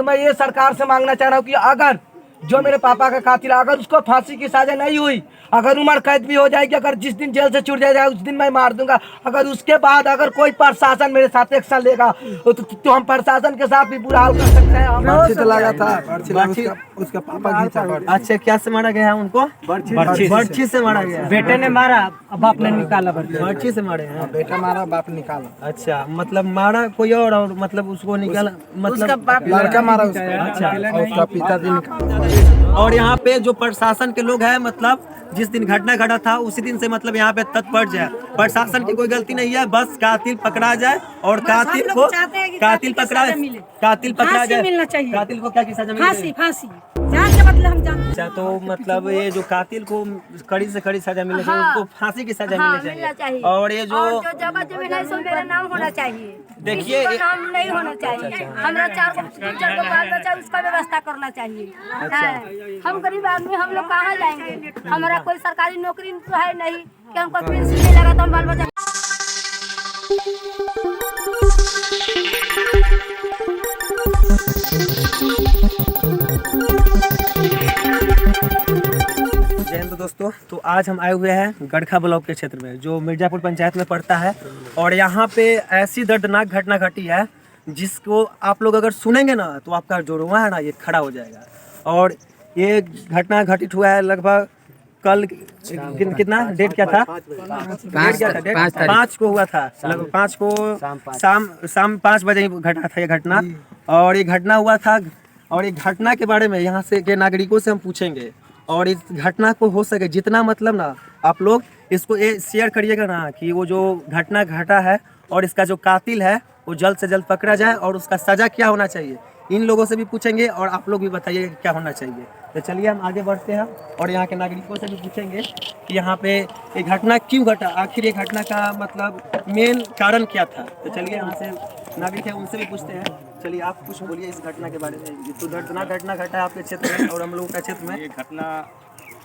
मैं ये सरकार से मांगना चाह रहा हूँ कि अगर जो मेरे पापा का कातिल अगर उसको फांसी की सजा नहीं हुई, अगर उम्र कैद भी हो जाएगी, अगर जिस दिन जेल से छूट जाएगा उस दिन मैं मार दूंगा। अगर उसके बाद अगर कोई प्रशासन मेरे साथ एक्शन लेगा तो हम प्रशासन के साथ भी बुरा हाल कर सकते हैं। तो लगा था उसका पापा घीचा। अच्छा, क्या से मारा गया है उनको? बर्छी से मारा गया। बेटे ने मारा, बाप ने निकाला। बर्छी से मारे हैं। बेटा मारा, बाप निकाला। अच्छा, मतलब मारा कोई और मतलब उसको निकाला, मतलब लड़का मारा उसको। अच्छा, उसका पिताजी निकाला। और यहाँ पे जो प्रशासन के लोग हैं, मतलब जिस दिन घटना घटा था उसी दिन से मतलब यहाँ पे तत्पर जाए। प्रशासन की कोई गलती नहीं है, बस कातिल पकड़ा जाए और कातिल पकड़ा जाए। कातिल को क्या की सजा मिले? फांसी जान के मतलब हम जानते हैं। अच्छा, तो मतलब ये जो कातिल को कड़ी से कड़ी सजा मिले चाहिए, उसको फांसी की सजा मिलनी चाहिए। और ये जो जमीन है सो मेरा नाम होना चाहिए। देखिए, किसी का नाम नहीं होना चाहिए। हमरा चार गो बाल बच्चा उसका व्यवस्था करना चाहिए। हम गरीब आदमी, हम लोग कहाँ जाएंगे? हमारा कोई सरकारी नौकरी तो है नहीं कि हमको पेंशन नहीं लगा तो हम बाल बच्चा। जय हिंद दोस्तों, तो आज हम आए हुए हैं गड़खा ब्लॉक के क्षेत्र में, जो मिर्जापुर पंचायत में पड़ता है। और यहाँ पे ऐसी दर्दनाक घटना घटी है जिसको आप लोग अगर सुनेंगे ना तो आपका जो रोआ है ना ये खड़ा हो जाएगा। और ये घटना घटित हुआ है लगभग कल कितना डेट क्या था? 5 को हुआ था। लगभग 5 को शाम 5 बजे ही घटा था ये घटना। और ये घटना हुआ था और ये घटना के बारे में यहाँ से के नागरिकों से हम पूछेंगे। और इस घटना को हो सके जितना मतलब ना आप लोग इसको शेयर करिएगा ना कि वो जो घटना घटा है और इसका जो कातिल है वो जल्द से जल्द पकड़ा जाए और उसका सजा क्या होना चाहिए। इन लोगों से भी पूछेंगे और आप लोग भी बताइए क्या होना चाहिए। तो चलिए हम आगे बढ़ते हैं और यहाँ के नागरिकों से भी पूछेंगे कि यहाँ पे ये घटना क्यों घटा, आखिर ये घटना का मतलब मेन कारण क्या था। तो चलिए यहाँ से नागरिक है उनसे भी पूछते हैं। चलिए आप कुछ बोलिए इस घटना के बारे में। ये तो दर्दनाक घटना घटा है आपके क्षेत्र में और हम लोगों का क्षेत्र में। ये घटना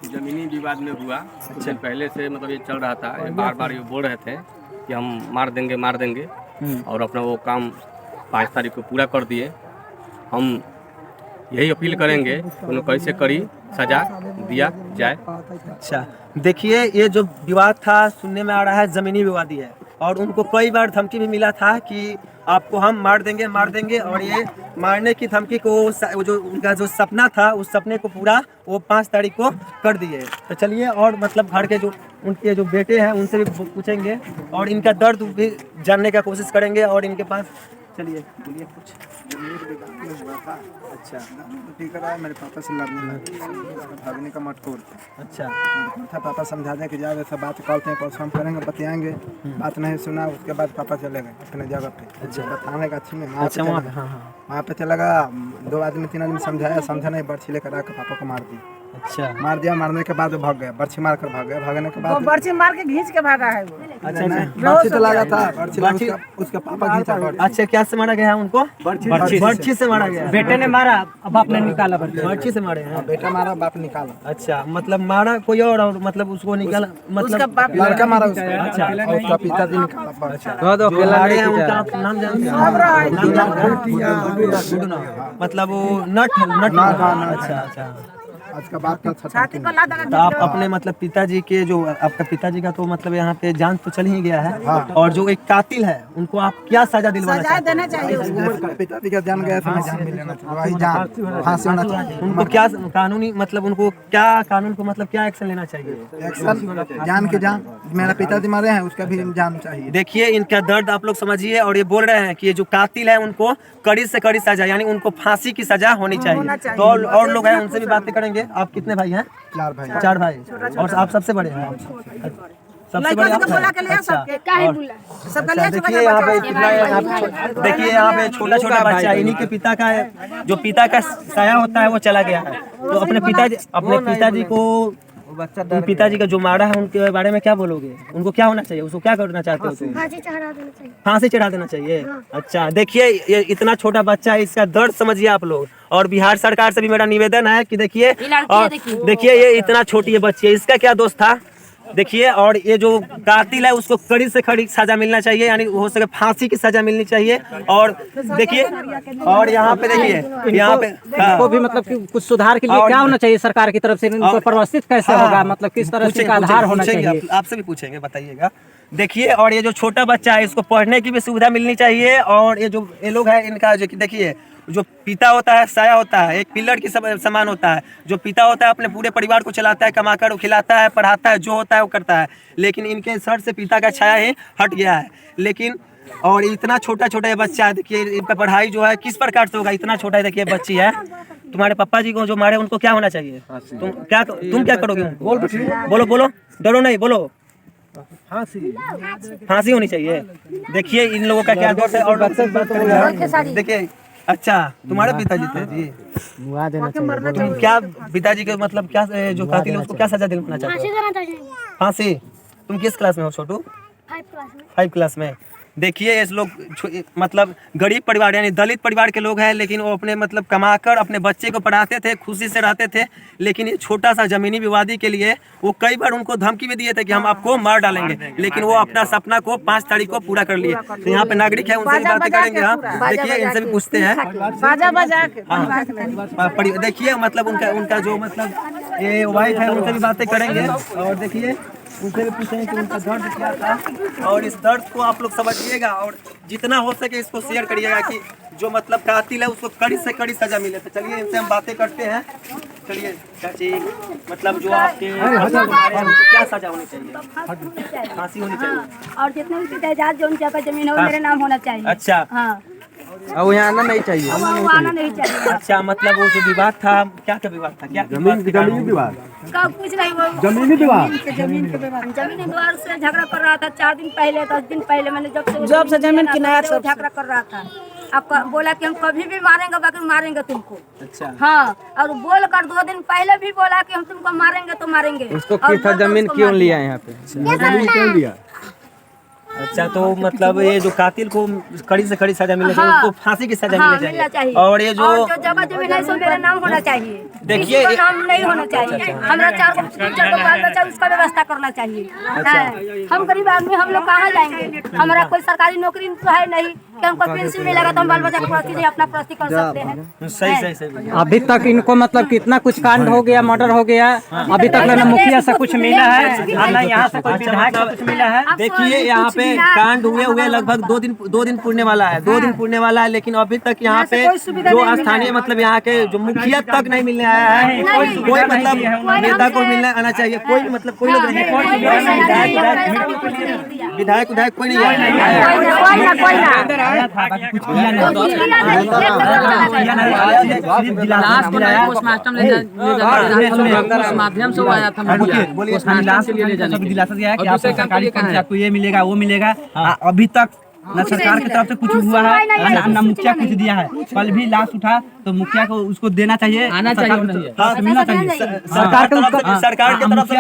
जमीनी विवाद में हुआ। कुछ दिन पहले से मतलब ये चल रहा था, बार बार ये बोल रहे थे कि हम मार देंगे और अपना वो काम 5 तारीख को पूरा कर दिए। हम यही अपील करेंगे उन्हें कैसे कड़ी सजा दिया जाए। अच्छा, देखिए ये जो विवाद था सुनने में आ रहा है ज़मीनी विवादी है और उनको कई बार धमकी भी मिला था कि आपको हम मार देंगे। और ये मारने की धमकी को जो उनका जो सपना था उस सपने को पूरा वो 5 तारीख को कर दिए। तो चलिए और मतलब घर के जो उनके जो बेटे हैं उनसे भी पूछेंगे और इनका दर्द भी जानने का कोशिश करेंगे। और इनके पास चलिए बोलिए कुछ। अच्छा, ठीक है, मेरे पापा से लड़ने लगे, भागने का मत खोल। अच्छा, था पापा समझा दें कि जाओ ऐसा बात करते हैं, परसों हम करेंगे, बतियाएंगे। बात नहीं सुना, उसके बाद पापा चले गए अपने जगह पे। अच्छा, बताने का अच्छी में वहाँ पे चला गया। 2 आदमी 3 आदमी समझा नहीं, बर्छी लेकर आकर पापा को मार दी। अच्छा, मार दिया। मारने के बाद भाग गया, बर्छी मार कर भाग गया। भागने के बाद बर्छी मार के घींच के भागा है वो। अच्छा, बर्छी तो लगा था, बर्छी उसका पापा घीचा। अच्छा, क्या से मारा गया है उनको? बर्छी से मारा गया। बेटे ने मारा, बाप ने निकाला। बर्छी से मारे हैं। बेटा मारा, बाप निकाला। अच्छा, मतलब मारा कोई और मतलब उसको निकाला, मतलब लड़का मारा उसको। अच्छा, उसका पिताजी निकाला। उनका नाम जानते हैं? मतलब वो नट। अच्छा, आज का बात था। तो आप अपने मतलब पिताजी के जो आपका पिताजी का तो मतलब यहाँ पे जान तो चल ही गया है। और जो एक कातिल है उनको आप क्या सजा दिलवाना चाहते हैं? पिताजी का जान गया था, जान भी लेना चाहिए, वही जान फांसी होना चाहिए। उनको क्या कानूनी मतलब उनको क्या कानून को मतलब क्या एक्शन लेना चाहिए? एक्शन जान के जान। मेरा पिताजी मारे हैं, उसका भी जान चाहिए। देखिए इनका दर्द आप लोग समझिए। और ये बोल रहे हैं कि ये जो कातिल है उनको कड़ी से कड़ी सजा यानी उनको फांसी की सजा होनी चाहिए। तो और लोग हैं उनसे भी बातें करेंगे। आप कितने भाई हैं? 4 भाई। 4 भाई। और आप सबसे बड़े हैं? सबसे बड़े आप हैं? अच्छा, देखिए यहाँ पे छोटा बच्चा है, इन्हीं के पिता का है, जो पिता का साया होता है वो चला गया है। तो अपने पिताजी को पिताजी का जो मारा है उनके बारे में क्या बोलोगे? उनको क्या होना चाहिए? उसको क्या करना चाहते हो तुम? फांसी चढ़ा देना चाहिए। अच्छा, देखिए ये इतना छोटा बच्चा है, इसका दर्द समझिए आप लोग। और बिहार सरकार से भी मेरा निवेदन है कि देखिए ये इतना छोटी बच्ची है, इसका क्या दोष था? देखिए, और ये जो कातिल है उसको कड़ी से कड़ी सजा मिलना चाहिए, यानी हो सके फांसी की सजा मिलनी चाहिए। और देखिए, और यहाँ पे देखिए, यहाँ पे इनको भी मतलब कि कुछ सुधार के लिए क्या होना चाहिए सरकार की तरफ से, इनको व्यवस्थित कैसे होगा, मतलब किस तरह से इनका आधार होना चाहिए? आपसे भी पूछेंगे, बताइएगा। देखिए, और ये जो छोटा बच्चा है इसको पढ़ने की भी सुविधा मिलनी चाहिए। और ये जो ये लोग है इनका जो देखिए, जो पिता होता है साया होता है, एक पिलर की समान होता है। जो पिता होता है अपने पूरे परिवार को चलाता है, कमाकर खिलाता है, पढ़ाता है, जो होता है वो करता है। लेकिन इनके सर से पिता का छाया ही हट गया है। लेकिन और इतना छोटा छोटा ये बच्चा है, देखिए इनका पढ़ाई जो है किस प्रकार से होगा। इतना छोटा है, देखिए बच्ची है। तुम्हारे पापा जी को जो मारे उनको क्या होना चाहिए? तुम क्या करोगे? बोलो बोलो, डरो नहीं, बोलो। फांसी होनी चाहिए। देखिए इन लोगों का क्या दोष है। और देखिए, अच्छा तुम्हारे पिताजी थे जी, तुम क्या पिताजी के मतलब क्या जो कातिल है उसको क्या सजा दिलवाना चाहते हो? फांसी। तुम किस क्लास में हो छोटू? 5 क्लास में। देखिए इस लोग मतलब गरीब परिवार यानी दलित परिवार के लोग हैं, लेकिन वो अपने मतलब कमाकर अपने बच्चे को पढ़ाते थे, खुशी से रहते थे। लेकिन ये छोटा सा जमीनी विवादी के लिए वो कई बार उनको धमकी भी दिए थे कि हम आपको मार डालेंगे, लेकिन वो अपना सपना को 5 तारीख को पूरा कर लिए। तो यहाँ पे नागरिक है, उनसे भी बातें करेंगे हम। देखिए इनसे भी पूछते हैं। देखिए मतलब उनका जो मतलब ये वाइफ है उनसे भी बातें करेंगे। और देखिए उनसे भी पूछेंगे कि उनका दर्द क्या था। और इस दर्द को आप लोग समझिएगा और जितना हो सके इसको शेयर करिएगा कि जो मतलब कातिल है उसको कड़ी से कड़ी सजा मिले। तो चलिए इनसे हम बातें करते हैं। चलिए चाची, मतलब जो आपके क्या सजा होनी चाहिए? फांसी होनी चाहिए। और जितने भी पिता जात जो उनके पास जमीन है वो मेरे नाम होना चाहिए। अच्छा, हाँ, अब यहाँ आना नहीं चाहिए। आना नहीं चाहिए। अच्छा, मतलब वो जो विवाद था, क्या विवाद था? क्या जमीनी विवाद? कब कुछ नहीं, वो जमीनी विवाद। जमीन विवाद से झगड़ा कर रहा था 4 दिन पहले, 10 दिन पहले। मैंने जब से जमीन किनाया झगड़ा कर रहा था। आपको बोला कि हम कभी भी मारेंगे, बाकी मारेंगे तुमको। अच्छा, हाँ, और बोल कर 2 दिन पहले भी बोला कि हम तुमको मारेंगे तो मारेंगे। उसको कितना जमीन क्यों लिया यहाँ पे? जमीन क्यों लिया? अच्छा, तो मतलब ये जो कातिल को कड़ी से कड़ी सजा मिलनी चाहिए, हाँ, उसको फांसी की सजा हाँ, मिलनी चाहिए। और ये जो जगह जमीन है सो मेरा नाम होना चाहिए। देखिए, किसी का नाम नहीं होना चाहिए। हमारा 4 को बाल बच्चा उसका व्यवस्था करना चाहिए। है। हम गरीब आदमी, हम लोग कहाँ जाएंगे? हमारा कोई सरकारी नौकरी तो है नहीं कि हमको पेंशन मिलेगा तो हम बाल बच्चा की प्रस्ती नहीं अपना प्रस्ती कर सकते हैं। सही। अभी तक इनको मतलब कितना कुछ कांड हो गया, मर्डर हो गया, अभी तक ना मुखिया से कुछ मिला है, ना यहाँ से कोई विधायक से कुछ मिला है। देखिए यहाँ पे कांड हुए लगभग 2 दिन पुरने वाला है, 2 दिन पुरने वाला है। लेकिन अभी तक यहाँ पे जो स्थानीय मतलब यहाँ के जो मुखिया तक नहीं मिलने आया है। कोई मतलब नेता को मिलने आना चाहिए। कोई भी मतलब कोई लोग नहीं, विधायक कोई नहीं आया। माध्यम से आया था, सरकारी पंचायत आपको ये मिलेगा वो मिलेगा। अभी तक न सरकार की तरफ से कुछ हुआ है, न मुखिया कुछ दिया है। कल भी लाश उठा तो मुखिया को उसको देना चाहिए, आना चाहिए, मिलना चाहिए। सरकार की तरफ से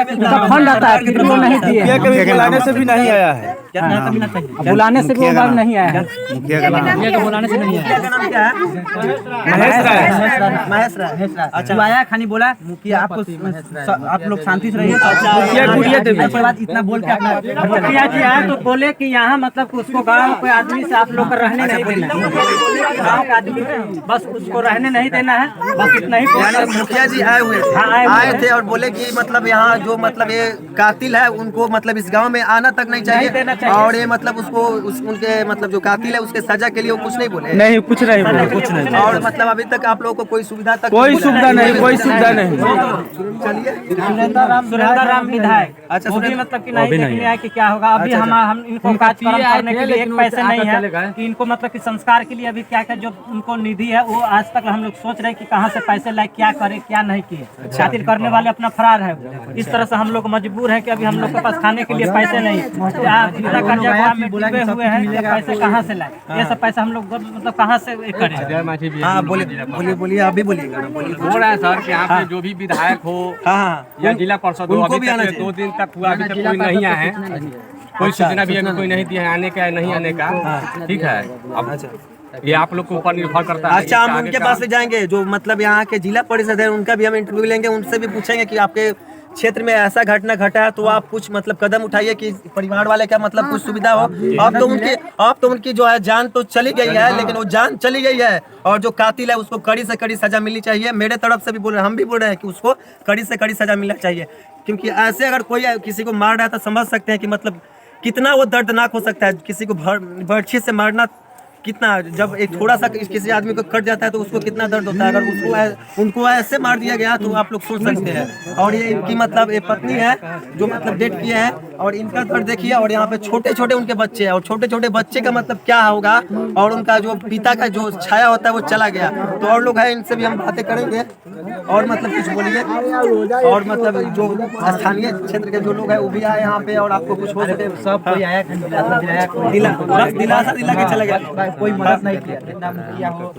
फंड आता है, कितने नहीं दिए, बुलाने से भी नहीं आया है। मिलना चाहिए। बुलाने से भी वो बात नहीं आया है। मुखिया को बुलाने से नहीं मुखिया का नाम क्या है? महेश राय। अच्छा, आया खानी बोला मुखिया आपको आप लोग शांति से रहिए। उसके बाद इतना बोल के मुखिया जी आए तो बोले कि यहाँ मतलब उसको गाँव के आदमी से आप लोग को रहने नहीं देना है, गाँव के आदमी बस उसको रहने नहीं देना है, बस इतना ही। मुखिया जी आए हुए थे, आए थे और बोले कि मतलब यहाँ जो मतलब ये कातिल है उनको मतलब इस गांव में आना तक नहीं चाहिए। और ये मतलब उसको उनके मतलब जो कातिल है उसके सजा के लिए वो कुछ नहीं बोले। नहीं, कुछ नहीं बोले, कुछ नहीं। और मतलब अभी तक आप लोगों को कोई सुविधा तक कोई सुविधा नहीं, कोई सुविधा नहीं। चलिए, सुरेंद्र राम विधायक, अच्छा, वो भी मतलब कि नहीं देखने आए कि क्या होगा। अभी हम इनको कार्यक्रम करने के लिए एक पैसे नहीं है कि इनको मतलब कि संस्कार के लिए अभी क्या क्या जो उनको निधि है वो आज तक हम लोग सोच रहे हैं कि कहाँ से पैसे लाए, क्या करे क्या नहीं किए। खातिर करने वाले अपना फरार है। इस तरह से हम लोग मजबूर हैं कि अभी हम लोग के पास खाने के लिए पैसे नहीं। कर्जा में डूबे हुए हैं, ये पैसे कहाँ से लाए? ये सब पैसा हम लोग मतलब कहाँ से करें? हाँ बोलिए, आप भी बोलिएगा। हो रहा है सर कि यहाँ पे जो भी विधायक हो या जिला परिषद हो, अभी तक 2 दिन तक हुआ, अभी तक कोई नहीं आया है। कोई सूचना भी अभी कोई नहीं दिया है आने का नहीं आने का। ठीक है, अब ये आप लोग के ऊपर निर्भर करता है। अच्छा, हम उनके पास ले जाएंगे जो मतलब यहाँ के जिला परिषद है, उनका भी हम इंटरव्यू लेंगे, उनसे भी पूछेंगे कि आपके क्षेत्र में ऐसा घटना घटा है तो आप कुछ मतलब कदम उठाइए कि परिवार वाले का मतलब कुछ सुविधा हो। अब तो उनकी जो है जान तो चली गई है, लेकिन वो जान चली गई है और जो कातिल है उसको कड़ी से कड़ी सजा मिलनी चाहिए। मेरे तरफ से भी बोल रहे हैं, हम भी बोल रहे हैं कि उसको कड़ी से कड़ी सजा मिलना चाहिए, क्योंकि ऐसे अगर कोई किसी को मार रहा है तो समझ सकते हैं कि मतलब कितना वो दर्दनाक हो सकता है। किसी को बर्छी से मारना कितना, जब एक थोड़ा सा किसी आदमी को कट जाता है तो उसको कितना दर्द होता है। अगर उनको ऐसे मार दिया गया तो आप लोग सोच सकते हैं। और ये इनकी मतलब ये पत्नी है जो मतलब डेट किया है, और इनका दर्द देखिए। और यहाँ पे छोटे छोटे उनके बच्चे हैं, और छोटे छोटे बच्चे का मतलब क्या होगा, और उनका जो पिता का जो छाया होता है वो चला गया। तो और लोग हैं, इनसे भी हम बातें करेंगे और मतलब कुछ बोलिए। और मतलब जो स्थानीय क्षेत्र के जो लोग हैं वो भी आए यहाँ पे, और आपको कुछ हो सके सब कोई आया दिलासा दिला के चला गया। कोई मदद नहीं किया, मुखिया हो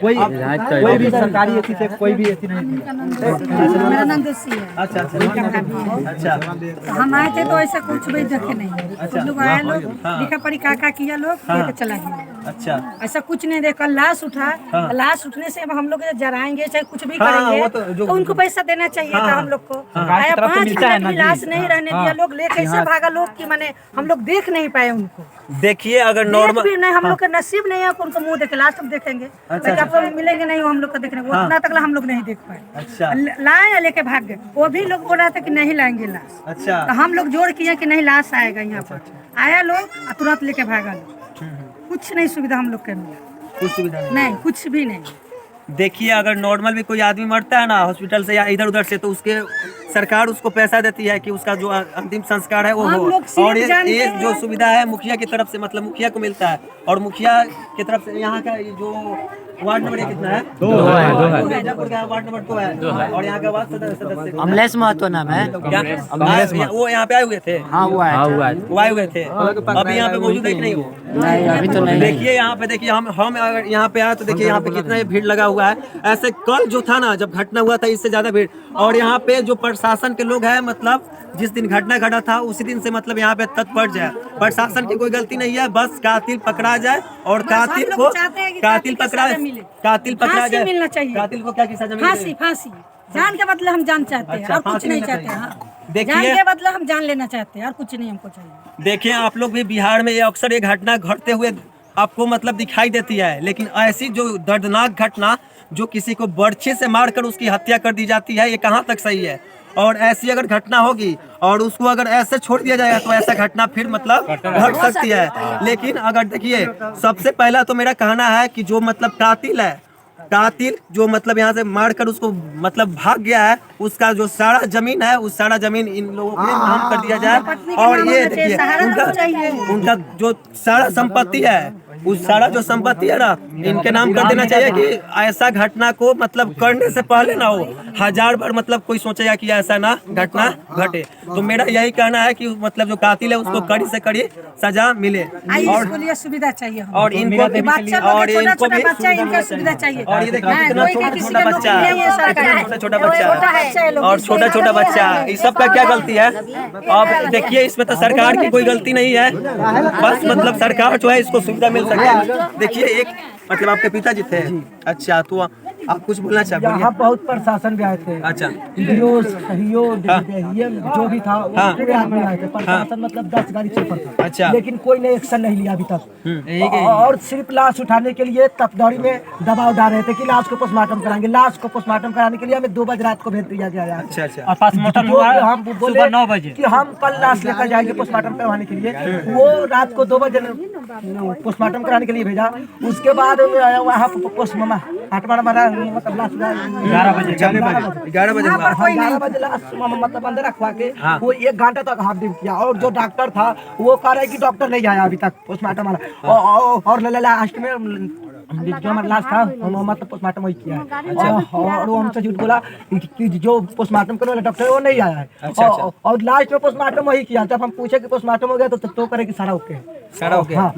कोई भी सरकारी एथी से कोई भी एथी नहीं। मेरा नाम देसी है। अच्छा अच्छा। तो हम आए थे तो ऐसा कुछ भी देखे नहीं। कुछ लोग आए, लोग लिखा पढ़ी काका किया, लोग लेके चला गया। अच्छा, ऐसा कुछ नहीं देखा। लाश उठा, लाश उठने से हम लोग जराएंगे चाहे कुछ भी हाँ, करेंगे वो तो तो उनको पैसा देना चाहिए था हम लोग को। आया 5 मिनट भी लाश नहीं रहने दिया, लोग ले कैसे भागा लोग की माने हम लोग देख नहीं पाए उनको। देखिए अगर नॉर्मल भी नहीं, हम लोग का नसीब नहीं है उनको मुंह देखे, लास्ट तक देखेंगे लेकिन आप लोग मिलेंगे नहीं, हम लोग का देखने उतना तक हम लोग नहीं देख पाए। अच्छा लाए लेके भाग गए। वो भी लोग बोल रहा था कि नहीं लाएंगे लाश। अच्छा तो हम लोग जोड़ किए कि नहीं लाश आएगा यहाँ पर। आया लोग तुरंत लेके भागा लोग। कुछ नहीं सुविधा हम लोग के मिला, कुछ सुविधा नहीं कुछ भी नहीं। देखिए अगर नॉर्मल भी कोई आदमी मरता है ना हॉस्पिटल से या इधर उधर से, तो उसके सरकार उसको पैसा देती है कि उसका जो अंतिम संस्कार है वो हम हो। लोग सिर्फ और जानते ये हैं। जो सुविधा है मुखिया की तरफ से, मतलब मुखिया को मिलता है, और मुखिया की तरफ से यहाँ का ये जो वार्ड नंबर कितना है? 2 है। मिर्जापुर का वार्ड नंबर 2 है। और यहाँ का वार्ड सदस्य अमलेश महतो नाम है। क्या वो यहाँ पे आए हुए थे? हाँ वो आए थे। अभी यहाँ पे मौजूद है कि नहीं? वो नहीं अभी तो नहीं। देखिए यहाँ पे, देखिए हम अगर यहाँ पे आए तो देखिए यहाँ पे कितना ही भीड़ लगा हुआ है। ऐसे कल जो था ना, जब घटना हुआ था, इससे ज्यादा भीड़। और यहाँ पे जो प्रशासन के लोग हैं, मतलब जिस दिन घटना घटा था उसी दिन से मतलब यहाँ पे तत्पर जाए। प्रशासन की कोई गलती नहीं है, बस कातिल पकड़ा जाए और कातिल को पकड़ा जाए। मिलना चाहिए कातिल को क्या की सजा मिले? फांसी। फांसी जान के बदले हम जान चाहते हैं और कुछ नहीं चाहते हैं। देखिए जान के बदले हम जान लेना चाहते हैं और कुछ नहीं हमको चाहिए। देखिए आप लोग भी बिहार में ये अक्सर ये घटना घटते हुए आपको मतलब दिखाई देती है, लेकिन ऐसी जो दर्दनाक घटना जो किसी को बर्छी से मारकर उसकी हत्या कर दी जाती है, ये कहाँ तक सही है? और ऐसी अगर घटना होगी और उसको अगर ऐसे छोड़ दिया जाएगा तो ऐसा घटना फिर मतलब घट सकती है। लेकिन अगर देखिए, सबसे पहला तो मेरा कहना है कि जो मतलब कातिल जो मतलब यहाँ से मारकर उसको मतलब भाग गया है, उसका जो सारा जमीन है, उस सारा जमीन इन लोगों के नाम कर दिया जाए। और ये देखिए उनका जो सारा संपत्ति है, उस सारा जो संपत्ति है ना, इनके नाम कर देना चाहिए कि ऐसा घटना को मतलब करने से पहले ना हो 1000 बार मतलब कोई सोचेगा कि ऐसा ना घटना घटे। तो मेरा यही कहना है कि मतलब जो कातिल है उसको कड़ी से कड़ी सजा मिले। और सुविधा चाहिए और इनको भी इनका सुविधा चाहिए। और ये देखिए कितना छोटा बच्चा और छोटा बच्चा, इस सब का क्या गलती है? अब देखिए इसमें तो सरकार की कोई गलती नहीं है, बस मतलब सरकार जो है इसको सुविधा मिल सकती है। देखिए एक मतलब आपके पिताजी थे? अच्छा, तो आप कुछ बोलना चाहते हैं? यहाँ बहुत प्रशासन भी आए थे। अच्छा, जो भी था वो पूरे आदमी आए थे। प्रशासन मतलब 10 गाड़ी चौपर था। अच्छा, लेकिन कोई ने एक्शन नहीं लिया अभी तक। और सिर्फ लाश उठाने के लिए तपदौरी में दबाव डाल रहे थे कि लाश को पोस्टमार्टम कराएंगे। लाश को पोस्टमार्टम कराने के लिए हमें 2 बजे रात को भेज दिया गया। अच्छा, और पोस्टमार्टम हम बोले सुबह 9 बजे कि हम कल लाश लेकर जाएंगे पोस्टमार्टम करवाने के लिए। वो रात को 2 बजे पोस्टमार्टम कराने के लिए भेजा। उसके बाद वहाँ मतलब लाश 11 बजे लाश मतलब अंदर रखवा के वो 1 घंटा तक हाफ दिन किया। और जो डॉक्टर था वो कह रहा है कि डॉक्टर नहीं आया अभी तक पोस्टमार्टम वाला। और लास्ट में जो हमारा लाश था मतलब पोस्टमार्टम वही किया है। और वो हमसे झूठ बोला कि जो पोस्टमार्टम करने वाला डॉक्टर है वो नहीं आया है। और लास्ट में पोस्टमार्टम वही किया। जब हम पूछे कि पोस्टमार्टम हो गया तो करे कि सारा ओके है। हाँ,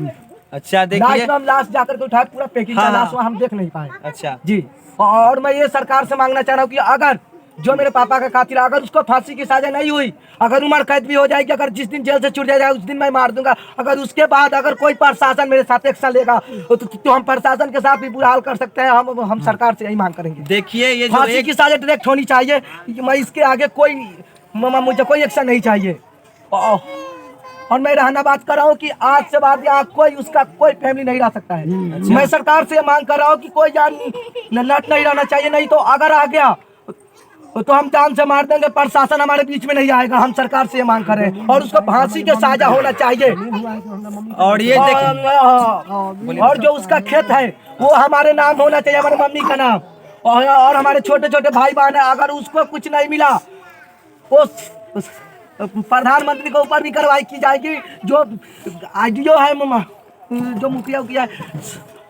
अच्छा देखिए लास्ट में हम लाश जाकर के उठाए, पूरा पैकिंग का लाश हम देख नहीं पाए। अच्छा जी। और मैं ये सरकार से मांगना चाह रहा हूँ कि अगर जो मेरे पापा का कातिल, अगर उसको फांसी की सजा नहीं हुई, अगर उम्र कैद भी हो जाएगी, अगर जिस दिन जेल से छूट जाएगा उस दिन मैं मार दूंगा। अगर उसके बाद अगर कोई प्रशासन मेरे साथ एक्शन लेगा तो हम प्रशासन के साथ भी बुरा हाल कर सकते हैं। हम सरकार से यही मांग करेंगे। देखिए ये जो फांसी की सजा डायरेक्ट होनी चाहिए। मैं इसके आगे मुझे कोई एक्शन नहीं चाहिए। और मैं रहना बात कर रहा हूँ कि आज से बाद यहाँ उसका कोई फैमिली नहीं रह सकता है। मैं सरकार से मांग कर रहा हूँ कि कोई जान नट नहीं रहना चाहिए, नहीं तो अगर आ गया तो हम जान से मार देंगे। प्रशासन हमारे बीच में नहीं आएगा। हम सरकार से मांग कर रहे हैं और उसको फांसी के सजा होना चाहिए। और ये और जो उसका खेत है वो हमारे नाम होना चाहिए, हमारे मम्मी का नाम। और हमारे छोटे छोटे भाई बहन है, अगर उसको कुछ नहीं मिला वो प्रधानमंत्री के ऊपर भी कार्रवाई की जाएगी। जो आईडीओ है जो मुखिया है,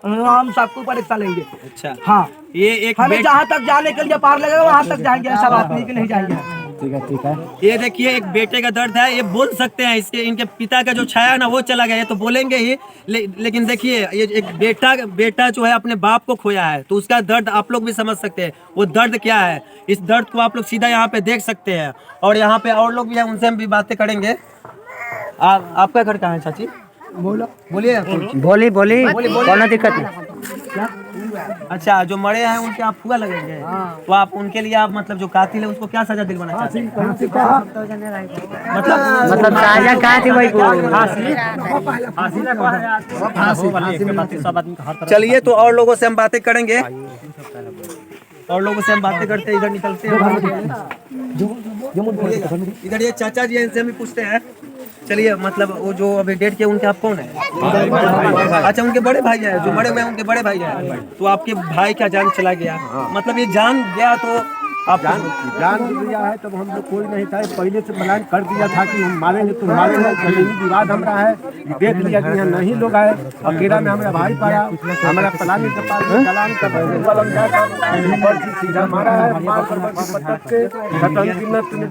हम सबके ऊपर एक्शन लेंगे। अच्छा हाँ, ये एक हमें जहाँ तक जाने के लिए पार लगेगा वहाँ तक जाएंगे। ऐसा बात नहीं कि नहीं जाएंगे। ठीक है। ये देखिए एक बेटे का दर्द है, ये बोल सकते हैं। इसके इनके पिता का जो छाया है ना वो चला गया, ये तो बोलेंगे ही। लेकिन देखिए ये एक बेटा जो है अपने बाप को खोया है, तो उसका दर्द आप लोग भी समझ सकते हैं। वो दर्द क्या है, इस दर्द को आप लोग सीधा यहाँ पे देख सकते हैं। और यहाँ पे और लोग भी हैं, उनसे हम भी बातें करेंगे। आपका घर कहाँ है चाची? बोलिए। बोली कोनो दिक्कत नहीं। अच्छा, जो मरे हैं उनके आप फुआ लगेंगे, तो आप उनके लिए आप मतलब जो कातिल है उसको क्या सजा दिलवाना चाहते हैं? मतलब साजा कहाँ थी वही चलिए तो और लोगों से हम बातें करेंगे। और लोगों से हम बातें करते इधर निकलते हैं। इधर ये चाचा जी हैं, इनसे हम भी पूछते हैं। चलिए मतलब वो जो अभी डेट के उनके आप कौन है? अच्छा, उनके बड़े भाई हैं, जो मरे हुए हैं उनके बड़े भाई हैं। तो आपके भाई का जान चला गया, मतलब ये जान गया तो आप जान दिया है तब हम लोग कोई नहीं था। पहले से प्लान कर दिया था कि हम मारेंगे तो मारेंगे। जमीनी विवाद हमारा है, देख लिया कि यहाँ नहीं लोग आए। अकेला में हमारा भाई पाया, हमारा प्लान सीधा मारा है।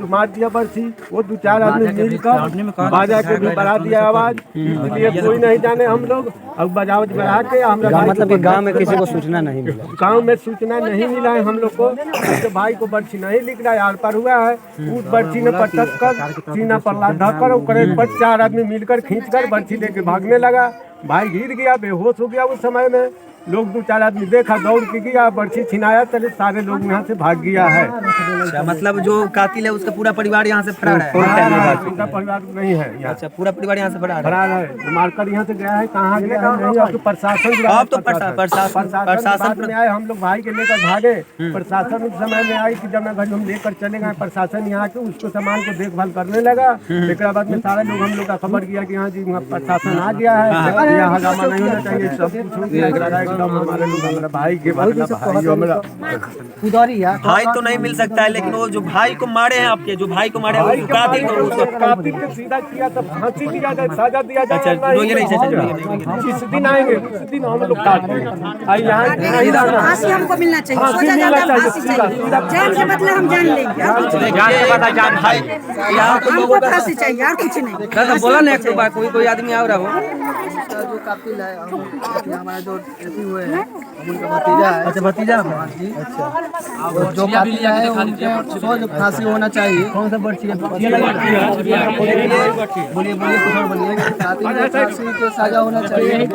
मार दिया बर्सी, वो 2-4 आदमी मिलकर बाजा के भी बढ़ा दिया आवाज। इसलिए कोई नहीं जाने हम लोग। अब बजावट बढ़ा के हमारा मतलब गाँव में किसी को सूचना नहीं मिला? गाँव में सूचना नहीं मिला है हम लोग को। तो भाई को बर्छी नहीं लिख रहा है, आर पर हुआ है। उस बर्छी ने पटक कर सीना पर लाधा कर 4 आदमी मिलकर खींचकर बर्छी लेके भागने लगा। भाई गिर गया, बेहोश हो गया। उस समय में लोग 2-4 आदमी देखा, दौड़ के गया, बर्छी छिनाया, चले सारे लोग यहाँ से भाग गया है। अच्छा, मतलब जो कातिल है उसका पूरा परिवार यहाँ से फरार है? पूरा परिवार नहीं है यहाँ। अच्छा, पूरा परिवार यहाँ से फरार है। मारकर यहाँ से गया है, कहाँ गया है नहीं। अब तो प्रशासन में आए, हम लोग भाई के लेकर भागे। प्रशासन उस समय में आई कि जब घर हम लेकर चले गए, प्रशासन यहाँ के उसको सामान को देखभाल करने लगा। एक बाद में सारे लोग हम लोग का खबर किया कि यहाँ जी प्रशासन आ गया है, यहाँ हंगामा नहीं होना चाहिए। सब भाई के भाई तो नहीं मिल सकता है, लेकिन वो जो भाई को मारे हैं, आपके जो भाई को मारे हैं कातिल को सीधा किया तब फांसी दिया जाए, सजा दिया जाए। जिस दिन आएंगे उस दिन हम लोग फांसी हमको मिलना चाहिए। सजा ज्यादा फांसी चाहिए। जान के बदले हम जान लेंगे। हमको फांसी चाहिए और कुछ नहीं। बोला ना एक बार कोई आदमी आ रहा हो जो कातिल है हमारा जो हुए हैं उनका भतीजा है। अच्छा, भतीजा है। अच्छा, जो कातिल है उनको फांसी होना चाहिए। कौन सा बर्ची है? बोलिए कुछ और बोलिए। कातिल को फांसी की सजा होना चाहिए।